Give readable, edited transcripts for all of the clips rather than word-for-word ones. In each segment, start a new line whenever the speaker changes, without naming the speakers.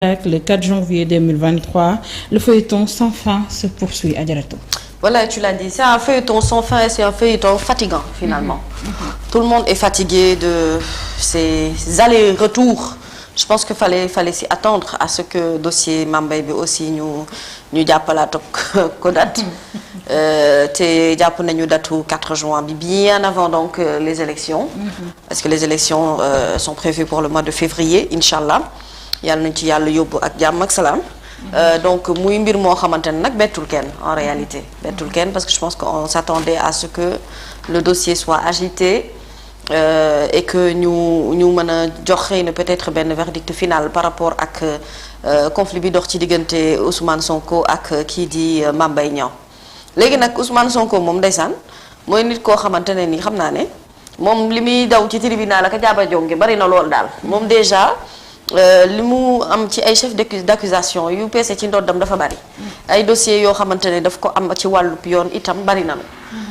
Le 4 janvier 2023, le feuilleton sans fin se poursuit à Adjaratou.
Voilà, tu l'as dit, c'est un feuilleton sans fin et c'est un feuilleton fatigant finalement. Tout le monde est fatigué de ces allers-retours. Je pense qu'il fallait s'y attendre à ce que dossier Mame Mbaye bi aussi ñu jàppalaat ko date. te jàpp nañu datu 4 juin bi bien avant donc les élections. Parce que les élections sont prévues pour le mois de février inchallah. yàlla nañ ci yàlla yóbbu ak jàmm ak salaam. Donc muy mbir moo xamante ne nag bettul kenn en réalité bettul kenn parce que je pense qu'on s'attendait à ce que le dossier soit agité et que ñu mën a jox xëy na peut-être benn verdict final par rapport ak conflit bi dox ci diggante Ousmane Sonko ak kii di Mame Mbaye Niang. Léegi nag Ousmane Sonko moom ndeysaan mooy nit koo xamante ne ni xam naa ne moom li muy daw ci tribunal ak jaaba jonge bari na lool daal moom déjà. Li mu am ci ay chef d'accusation yu peese ci ndoddam dafa bari ay dossiers yoo xamante ne daf ko am ci wàllub yoon itam bari na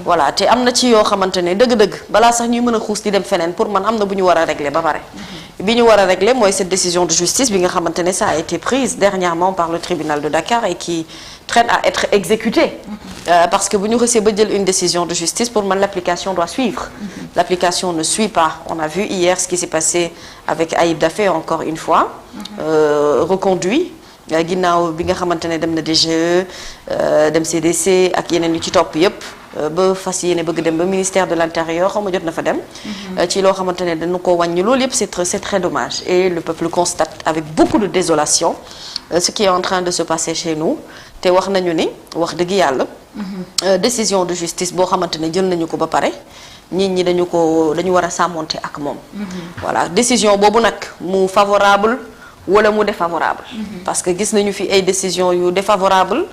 voilà te am na ci yoo xamante ne dëgg-dëgg balaa sax ñuy mën a xuus di dem feneen pour man am na bu ñu war a régler ba pare bi ñu war a régler mooy cette décision de justice bi nga xamante ne ça a été prise dernièrement par le tribunal de Dakar et qui traîne à être exécutée parce que bu ñu xësee ba jël une décision de justice pour man l'application doit suivre l'application ne suit pas on a vu hier ce qui s'est passé avec Ayib Daffé encore une fois reconduit ginnaaw bi nga xamante ne dem na DGE dem CDC ak yeneen yu ci topp yépp ba fas yéene bëgg dem ba ministère de l'intérieur xaw ma jot na fa dem ci loo xamante ne dañu ko wàññi loolu yépp c'est très dommage et le peuple constate avec beaucoup de désolation ce qui est en train de se passer chez nous te wax nañu ni wax dëgg yàlla décision de justice boo xamante ne jël nañu ko ba pare nit ñi dañu war a sàmmonte ak moom voilà décision boobu nag mu favorable wala mu défavorable parce que gis nañu fi ay décisions yu défavorable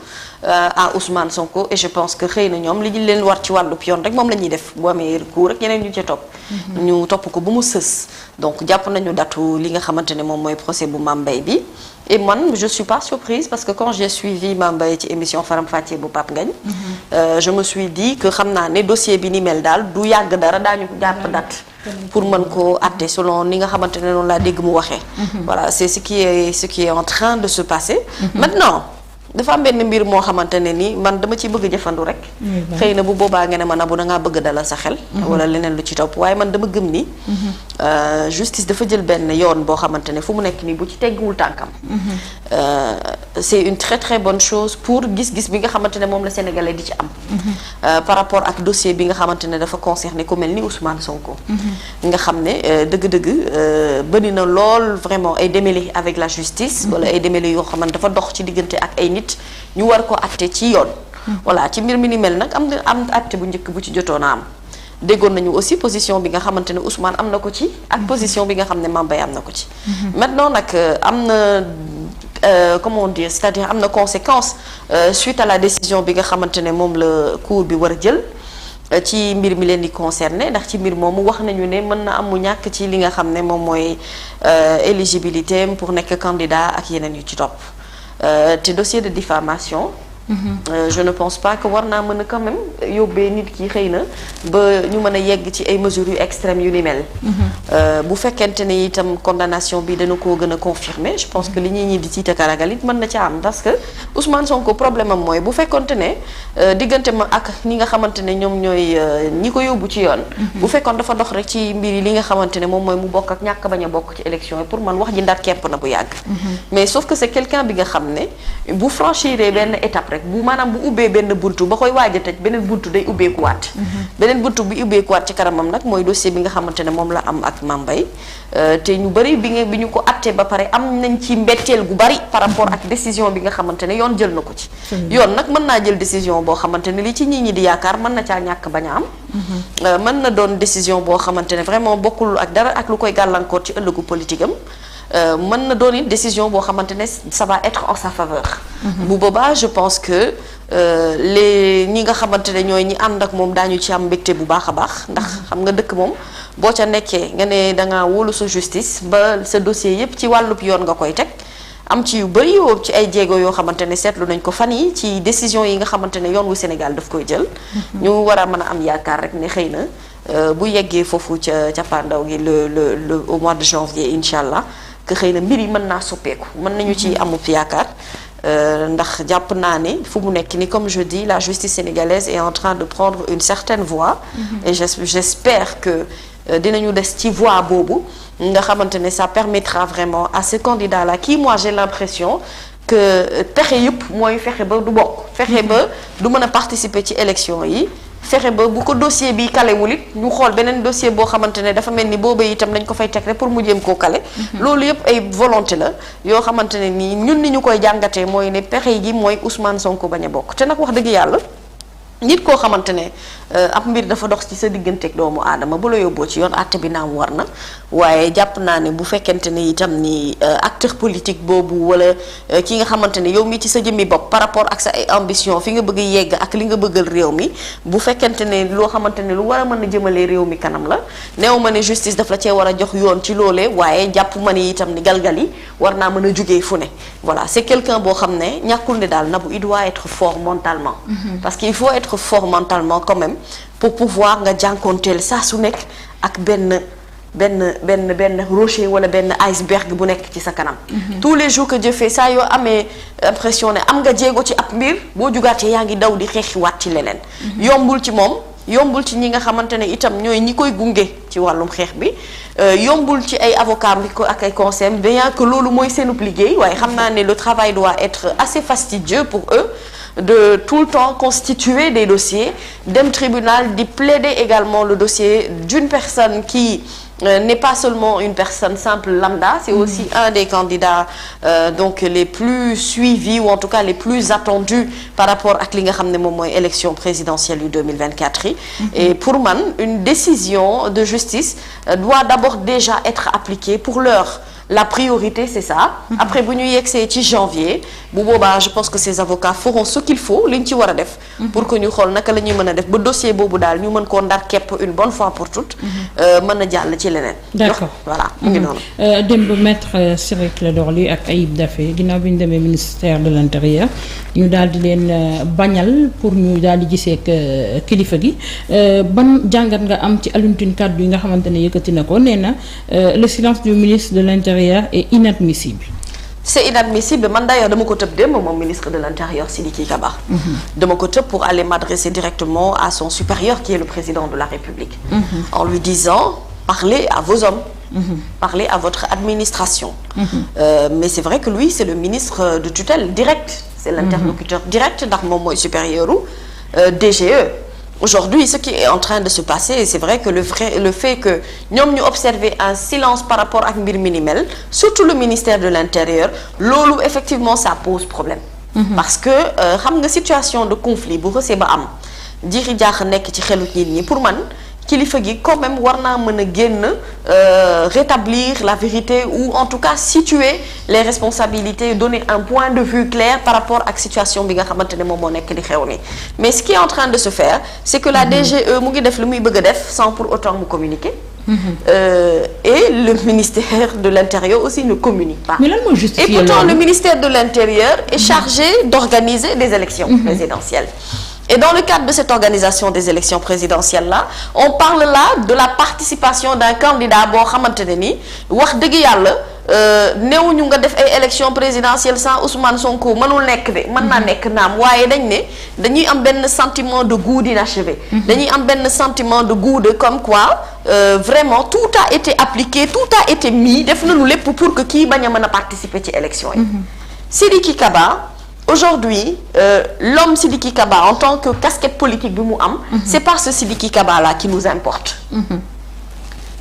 à Ousmane Sonko et je pense que xëy na ñoom li ñu leen war ci wàllu yoon rek moom la ñuy def bu amee recours rek yeneen ñu ci topp ñu topp ko bu mu sës donc jàpp nañu datu li nga xamante ne moom mooy procès bu Mame Mbaye bi et man je suis pas surprise parce que quand j'ai suivi Mame Mbaye ci émission Faram Facce bu Pape Ngagne je me suis dit que xam naa ne dossier bi ni mel daal du yàgg dara daañu jàpp date pour mën ko àtte selon ni nga xamante ne noonu laa dégg mu waxee voilà c'est ce qui est en train de se passer maintenant dafa am benn mbir moo xamante ne ni man dama ci bëgg jëfandu rek xëy na bu boobaa nga ne ma bu da ngaa bëgg dalal sa xel wala leneen lu ci topp waaye man dama gëm ni justice dafa jël benn yoon boo xamante ne fu mu nekk nii bu ci tegguwul tànkam c'est une très très bonne chose pour gis-gis bi nga xamante ne moom la sénégalais di ci am par rapport ak dossier bi nga xamante ne dafa concerné ku mel ni Ousmane Sonko nga xam ne dëgg-dëgg bëri na lool vraiment ay démêlés avec la justice wala ay démêlés yoo xamante dafa dox ci diggante ak ay nit ñu war ko atte ci yoon voilà ci mbir mi ni mel nag am atte bu njëkk bu ci jotoon a am déggoon nañu aussi position bi nga xamante ne Ousmane am na ko ci ak position bi nga xam ne Mame Mbaye am na ko ci maintenant nag am na comment dire c'est-à-dire am na conséquence suite à la décision bi nga xamante ne moom la cour bi war a jël ci mbir mi leen di concerné ndax ci mbir moomu wax nañu ne mën na am mu ñàkk ci li nga xam ne moom mooy éligibilité pour nekk candidat ak yeneen yu ci topp te dossier de diffamation je ne pense pas que war naa mën a quand même yóbbee nit ki xëy na ba ñu mën a yegg ci ay mesures yu extrêmes yu ni mel bu fekkente ne itam condamnation bi dana koo gën a confirmer je pense que li ñuy ñi di ci takaragal it mën na ca am parce que Ousmane Sonko problème am mooy bu fekkonte ne diggante ma ak ñi nga xamante ne ñoom ñooy ñi ko yóbbu ci yoon bu fekkoon dafa dox rek ci mbir yi li nga xamante ne moom mooy mu bokk ak ñàkk bañ a bokk ci élection yi pour man wax ji ndar kepp na bu yàgg mais sauf que c'est quelqu'un bi nga xam ne bu franchir benn étape rek bu maanaam bu ubbee benn buntu ba koy waaj a tëj beneen buntu day ubbeekuwaat beneen buntu bi ubbeekuwaat ci kanamam nag mooy dossier bi nga xamante ne moom la am ak Mame Mbaye te ñu bëri bi ñu ko attee ba pare am nañ ci mbetteel gu bari par rapport ak décision bi nga xamante ne yoon jël na ko ci yoon nag mën naa jël décision boo xamante ne li ci nit ñi di yaakaar mën na caa ñàkk bañ a am mën na doon décision boo xamante ne vraiment bokkul ak dara ak lu koy gàllankoor ci ëllëgu politique am mën na doon décision boo xamante ne ça va être en sa faveur bu boobaa je pense que ñi nga xamante ne ñooy ñi ànd ak moom daañu ci am mbégte bu baax a baax ndax xam nga dëkk moom boo ca nekkee nga ne dangaa wóolu sa justice ba sa dossier yépp ci wàllub yoon nga koy teg am ci yu bëri yoo ci ay jéego yoo xamante ne seetlu nañ ko fan yi ci décision yi nga xamante ne yoon wu Sénégal daf koy jël ñu war a mën a am yaakaar rek ne xëy na bu yeggee foofu ca pandaw gi le au mois de janvier incha allah que xëy na mbir yi mën naa soppeeku mën nañu ci amub yaakaar ndax jàpp naa ne fu mu nekk ni comme je dis la justice sénégalaise est en train de prendre une certaine voie et j'espère que dinañu des ci voie boobu nga xamante ne ça permettra vraiment à ce candidat là qui moi j'ai l'impression que pexe yëpp mooy fexe ba du bokk fexe ba du mën a participer ci élection yi fexe ba bu ko dossier bi kalewul it ñu xool beneen dossier boo xamante ne dafa mel ni booba itam dañ ko fay teg rek pour mu jéem koo kale loolu yëpp ay volonté la yoo xamante ne nii ñun ni ñu koy jàngatee mooy ne pexe gi mooy Ousmane Sonko bañ a bokk te nag wax dëgg yàlla nit koo xamante ne ab mbir dafa dox ci sa digganteeg doomu aadama bu la yóbboo ci yoon àtte bi naam war na waaye jàpp naa ne bu fekkente ne itam ni acteur politique boobu wala ki nga xamante ne yow mi ci sa jëmmi bopp par rapport ak sa ay ambition fi nga bëgg yegg ak li nga bëggal réew mi bu fekkente ne loo xamante ne lu war a mën a jëmalee réew mi kanam la néew ma ne justice daf la cee war a jox yoon ci loolee waaye jàpp ma ne itam ni galgal yi war naa mën a jugee fu ne voilà c'est quelqu'un boo xam ne ñàkkul ne daal Nabou il doit être fort mentalement parce qu'il faut être fort mentalement quand même pour pouvoir nga jànkoonteel saa su nekk ak benn rocher wala benn iceberg bu nekk ci sa kanam tous les jours que Dieu fait saa yoo amee impression ne am nga jéego ci ab mbir boo jugaatee yaa ngi daw di xeexiwaat ci leneen yombul ci moom yombul ci ñi nga xamante ne itam ñooy ñi koy gunge ci wàllum xeex bi yombul ci ay avocats bi ko ak ay conseils bien que loolu mooy seenub liggéey waaye xam naa ne le travail doit être assez fastidieux pour eux de tout le temps constituer des dossiers dem tribunal di plaider également le dossier d'une personne qui n'est pas seulement une personne simple lambda, c'est aussi un des candidats donc les plus suivis ou en tout cas les plus attendus par rapport ak li nga xam ne moom mooy élection présidentielle yu 2024 yi et pour man une décision de justice doit d'abord déjà être appliquée pour l'heure. La priorité c'est ça. Après bu ñu yegsee ci janvier bu boobaa je pense que ces avocats feront ce qu'il faut li ñu ci war a def. pour que ñu xool naka la ñuy mën a def ba dossier boobu daal ñu mën koo ndar képp une bonne fois pour toutes. mën a jàll ci leneen.
d'accord
voilà mu ngi noonu.
démb maître Ciré Clédor Ly ak Ayib Daffé ginnaaw bi ñu demee ministère de l'intérieur ñu daal di leen bañal pour ñu daal di gisee ak kilifa gi ban jàngat nga am ci Alioune Tine kàddu yi nga xamante ne yëkkati na ko nee na le silence du ministre de l'intérieur est inadmissible.
C'est inadmissible man d'ailleurs dama ko tëb démb moom ministre de l'intérieur Sidiki Kaba. dama ko tëb pour aller m'adresser directement à son supérieur qui est le président de la République. en lui disant parlez à vos hommes. Parlez à votre administration. Mais c'est vrai que lui c'est le ministre de tutelle direct. C'est l'interlocuteur direct ndax moom mooy supérieur u DGE. Aujourd'hui ce qui est en train de se passer c'est vrai que le fait que ñoom ñu observer un silence par rapport ak mbir mi ni mel surtout le ministère de l'intérieur loolu effectivement ça pose problème parce que xam nga situation de conflit bu xësee ba am jiixi jaax nekk ci xelu nit ñi pour man kilifa gi quand même war naa mën a génn rétablir la vérité ou en tout cas situer les responsabilités donner un point de vue clair par rapport ak situation bi nga xamante ne moom moo nekk di xew ni mais ce qui est en train de se faire c'est que la DGE mu ngi def lu muy bëgg a def sans pour autant mu communiquer et le ministère de l'Intérieur aussi ne communique pas.
Mais lan moo justifier
et pourtant le ministère de l'Intérieur est chargé d'organiser des élections présidentielles. Et dans le cadre de cette organisation des élections présidentielles-là, on parle là de la participation d'un candidat boo xamante ne ni wax dëgg yàlla néewuñu nga def ay élections présidentielles sans Ousmane Sonko mënul nekk de mën naa nekk naam waaye dañ ne dañuy am benn sentiment de goût d'inachevé. dañuy am benn sentiment de goût de comme quoi vraiment tout a été appliqué tout a été mis def nañu lépp pour que kii bañ a mën a participer ci élections yi. Sidiki Kaba. Aujourd'hui l'homme Sidiki Kaba en tant que casquette politique bi mu am c'est pas ce Sidiki Kaba là qui nous importe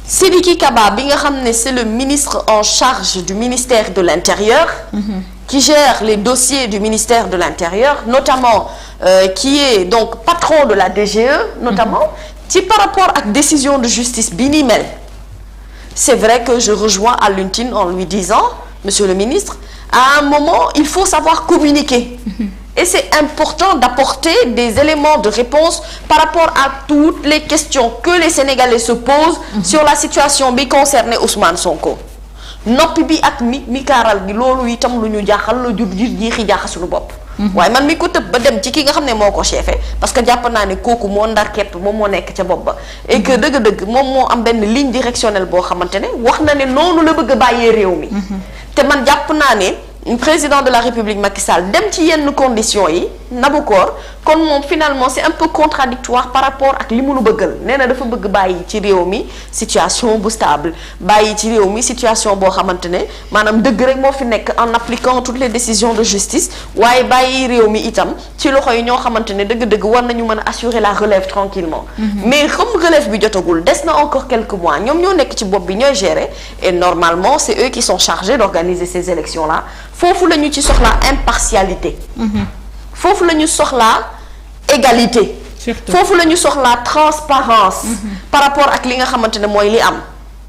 Sidiki Kaba bi nga xam ne c'est le ministre en charge du ministère de l'Intérieur qui gère les dossiers du ministère de l'Intérieur notamment qui est donc patron de la DGE notamment ci par rapport ak décision de justice bi ni mel c'est vrai que je rejoins Alioune Tine en lui disant monsieur le ministre à un moment il faut savoir communiquer et c'est important d'apporter des éléments de réponse par rapport à toutes les questions que les Sénégalais se posent sur la situation bi concernée Ousmane Sonko noppi bi ak mi kaaral gi loolu itam lu ñu jaaxal la jur jiixi jaaxa suñu bopp. waaye man mi ko tëb ba dem ci ki nga xam ne moo ko chefé parce que jàpp naa ne kooku moo ndar képp moom moo nekk ca bopp ba. et que dëgg-dëgg moom moo am benn ligne directionnelle boo xamante ne wax na ne noonu la bëgg a bàyyee réew mi. te man jàpp naa ne président de la République Macky Sall dem ci yenn conditions yi Nabokor kon moom finalement c'est un peu contradictoire par rapport ak li mu nu bëggal nee na dafa bëgg bàyyi ci réew mi situation bu stable bàyyi ci réew mi situation boo xamante ne maanaam dëgg rek moo fi nekk en appliquant toutes les décisions de justice waaye bàyyi réew mi itam ci loxo yi ñoo xamante ne dëgg-dëgg war nañu mën a assurer la relève tranquillement mais comme relève bi jotagul des na encore quelques mois ñoom ñoo nekk ci bopp bi ñooy gérer et normalement c'est eux qui sont chargés d'organiser ces élections là foofu la ñu ci soxlaa impartialité foofu la ñu soxlaa égalité foofu la ñu soxlaa transparence par rapport ak li nga xamante ne mooy li am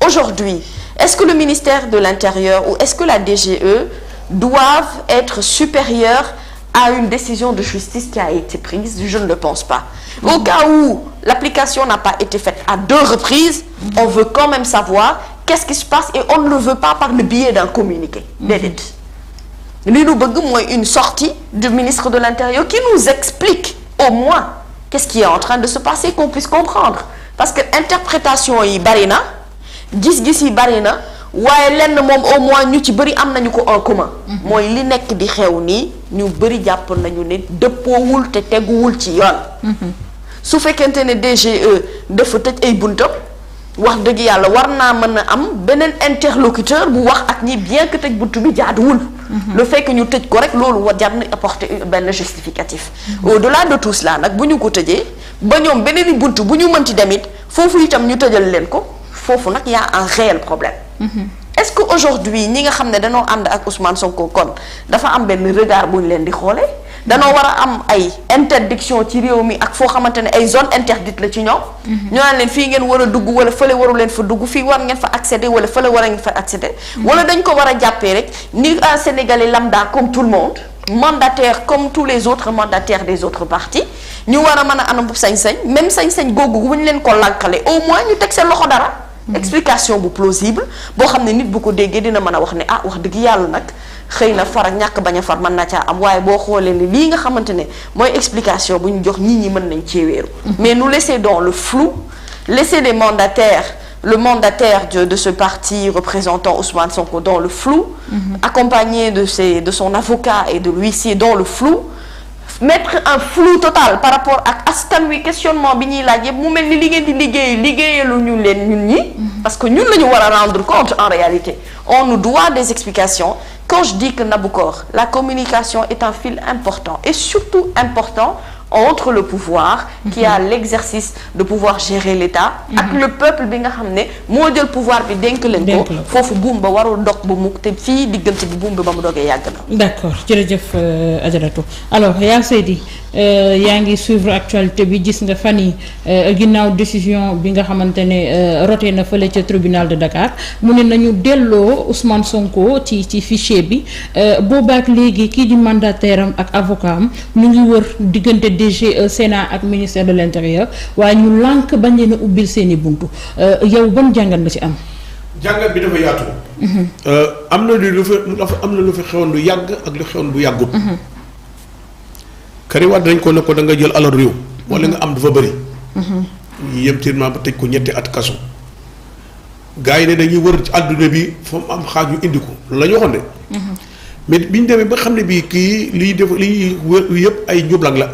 aujourd'hui est-ce que le ministère de l'Intérieur ou est-ce que la DGE doivent être supérieurs à une décision de justice qui a été prise? Je ne le pense pas. Au cas où l'application n'a pas été faite à 2 reprises, on veut quand même savoir qu'est-ce qui se passe et on ne le veut pas par le biais d'un communiqué. Déedéet. li nu bëgg mooy une sortie du ministre de l'Intérieur qui nous explique au moins qu'est-ce qui est en train de se passer, qu'on puisse comprendre parce que interprétation yi bari na gis-gis yi bari na waaye lenn moom au moins ñu ci bëri am nañu ko en commun mooy li nekk di xew nii ñu bëri jàpp nañu ne dëppoowul te teguwul ci yoon su fekkente ne DGE dafa tëj ay buntam wax dëgg yàlla war naa mën a am beneen interlocuteur bu wax ak ñi bien que tëj buntu bi jaaduwul le fait que ñu tëj ko rek loolu war jar na apporter benn justificatif au-delà de tout cela nag bu ñu ko tëjee ba ñoom beneen buntu bu ñu mënti demit foofu itam ñu tëjal leen ko foofu nag y a un réel problème est-ce que aujourd'hui ñi nga xam ne danoo ànd ak Ousmane Sonko kon dafa am benn regard bu ñu leen di xoolee danoo war a am ay interdiction ci réew mi ak foo xamante ne ay zone interdite la ci ñoom ñu naan leen fii ngeen war a dugg wala fële waru leen fa dugg fii war ngeen fa accéder wala fële war ngeen fa accéder wala dañ ko war a jàppee rek ni un Sénégalais lambda comme tout le monde mandataire comme tous les autres mandataires des autres partis ñu war a mën a anam sañ-sañ même sañ-sañ googu bu ñu leen ko lànkale au moins ñu teg seen loxo dara explication bu plausible boo xam ne nit bu ko déggee dina mën a wax ne ah wax dëgg yàlla nag xëy na far ak ñàkk bañ a far mën na caa am waaye boo xoolee ni lii nga xamante ne mooy explication bu ñu jox nit ñi mën nañ cee wéeru mais nous laisser dans le flou laisser les mandataires le mandataire de ce parti représentant Ousmane Sonko dans le flou accompagné de son avocat et de l'huissier dans le flou mettre un flou total par rapport ak askan wi questionnement bi ñuy laaj yëpp mu mel ni li ngeen di liggéeyalu ñu leen ñun ñi parce que ñun la ñu war a rendre compte en réalité on nous doit des explications quand je dis que Nabokor la communication est un fil important et surtout important entre le pouvoir qui a l'exercice de pouvoir gérer l'État ak le peuple bi nga xam ne moo jël pouvoir bi dénk leen ko foofu buum ba warul dog ba mukk te fii diggante bi buum bi ba mu dogee yàgg na
d'accord jërëjëf Adjaratou alors yaa Seydi yaa ngi suivre actualité bi gis nga fan yi ginnaaw décision bi nga xamante ne roté na fële ca tribunal de Dakar mu ne nañu delloo Ousmane Sonko ci fichier bi boobaak léegi kii di mandataire am ak avocat am ñu ngi wër diggante DG Sénat ak ministère de l'Intérieur waaye ñu lànk bañ leen a ubbil seeni buntu yow ban jàngat nga ci am.
jàngat bi dafa yaatu. am na lu fi xewoon lu yàgg ak lu xewoon bu yàggut. Karim Wade dañ ko ne ko da nga jël alal réew. wala nga am dafa bëri. yem tirement ba tëj ko 2 at kaso. gars yi ne dañuy wër ci àdduna bi fa mu am xaaj yu indi ko la ñu waxoon de. mais bi ñu demee ba xam ne bii kii liy def liy wër yëpp ay njublang la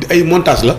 ay montage la.